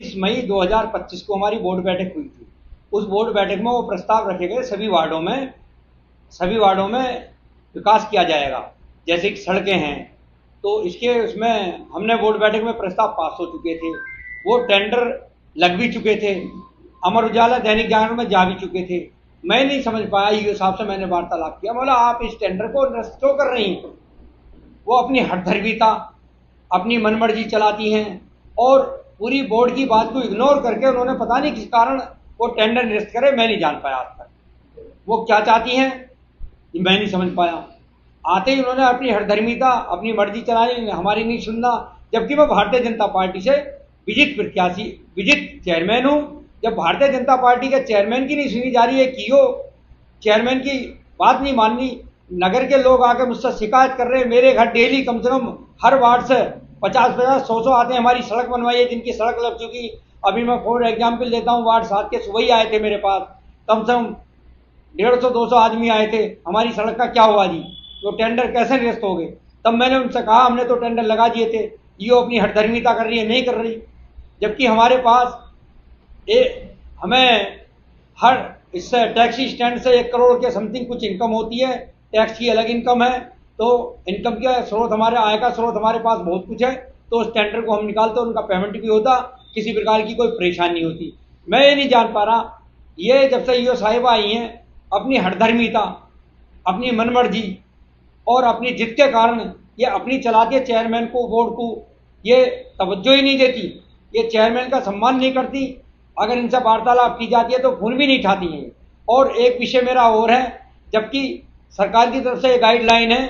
इस मई 2025 को हमारी बोर्ड बैठक हुई थी। उस बोर्ड बैठक में वो प्रस्ताव रखे गए सभी वार्डों में विकास किया जाएगा, जैसे कि सड़कें हैं। तो इसके उसमें हमने बोर्ड बैठक में प्रस्ताव पास हो चुके थे, वो टेंडर लग भी चुके थे, अमर उजाला दैनिक जागरण में जा भी चुके थे। मैं नहीं समझ पाया, ईओ साहब से मैंने वार्तालाप किया, बोला आप इस टेंडर को निरस्त क्यों कर रही हैं? वो अपनी हठधर्मिता, अपनी मनमर्जी चलाती हैं और पूरी बोर्ड की बात को इग्नोर करके उन्होंने पता नहीं किस कारण वो टेंडर निरस्त करे। मैं नहीं जान पाया आज तक वो क्या चाहती हैं, मैं नहीं समझ पाया। आते ही उन्होंने अपनी हठधर्मिता, अपनी मर्जी चलाई, हमारी नहीं सुनना। जबकि मैं भारतीय जनता पार्टी से विजित चेयरमैन हूँ। जब भारतीय जनता पार्टी के चेयरमैन की नहीं सुनी जा रही है, कीओ चेयरमैन की बात नहीं माननी, नगर के लोग आके मुझसे शिकायत कर रहे हैं। मेरे घर डेली कम से कम हर वार्ड से 50-100 आते हैं। हमारी सड़क बनवाई है, जिनकी सड़क लग चुकी। अभी मैं फॉर एग्जाम्पल देता हूँ, वार्ड 7 के सुबह ही आए थे मेरे पास, कम से कम 150-200 आदमी आए थे। हमारी सड़क का क्या हुआ जी? तो टेंडर कैसे निरस्त हो गए? तब मैंने उनसे कहा हमने तो टेंडर लगा दिए थे, ये अपनी हठधर्मिता कर रही है, नहीं कर रही। जबकि हमारे पास हमें हर इससे टैक्सी स्टैंड से 1 करोड़ के समथिंग कुछ इनकम होती है। टैक्स की अलग इनकम है, तो इनकम का स्रोत, हमारे आय का स्रोत हमारे पास बहुत कुछ है। तो उस टेंडर को हम निकालते, उनका पेमेंट भी होता, किसी प्रकार की कोई परेशानी नहीं होती। मैं ये नहीं जान पा रहा, ये जब से ईओ साहिबा आई हैं, अपनी हठधर्मिता, अपनी मनमर्जी और अपनी जिद के कारण ये अपनी चलाती है। चेयरमैन को, बोर्ड को ये तवज्जो ही नहीं देती, ये चेयरमैन का सम्मान नहीं करती। अगर इनसे वार्तालाप की जाती है तो फोन भी नहीं उठाती हैं। और एक विषय मेरा और है, जबकि सरकार की तरफ से एक गाइडलाइन है,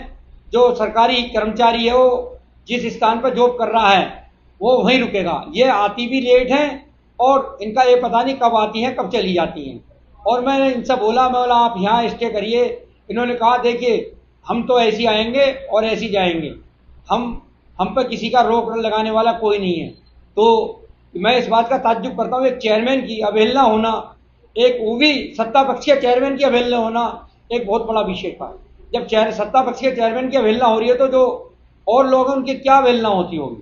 जो सरकारी कर्मचारी है वो जिस स्थान पर जॉब कर रहा है वो वहीं रुकेगा। ये आती भी लेट हैं और इनका ये पता नहीं कब आती हैं कब चली जाती हैं। और मैंने इनसे बोला, मैं बोला आप यहाँ स्टे करिए। इन्होंने कहा देखिए हम तो ऐसे आएंगे और ऐसे जाएंगे, हम पर किसी का रोक लगाने वाला कोई नहीं है। तो मैं इस बात का ताज्जुब करता हूँ, एक चेयरमैन की अवहेलना होना, एक वो भी सत्ता पक्षीय चेयरमैन की अवहेलना होना एक बहुत बड़ा विषय था। जब सत्ता पक्षीय चेयरमैन की अवहेलना हो रही है तो जो और लोग हैं उनकी क्या अवहेलना होती होगी?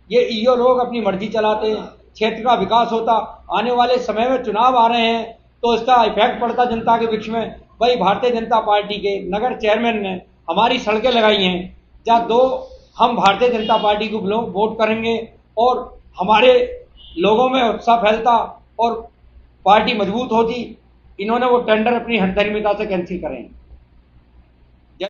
ये ईओ लोग अपनी मर्जी चलाते हैं, क्षेत्र का विकास होता। आने वाले समय में चुनाव आ रहे हैं तो इसका इफेक्ट पड़ता जनता के बीच में। भाई भारतीय जनता पार्टी के नगर चेयरमैन ने हमारी सड़कें लगाई हैं, जहाँ हम भारतीय जनता पार्टी को वोट करेंगे और हमारे लोगों में उत्साह फैलता और पार्टी मजबूत होती। इन्होंने वो टेंडर अपनी हठधर्मिता से कैंसिल करें।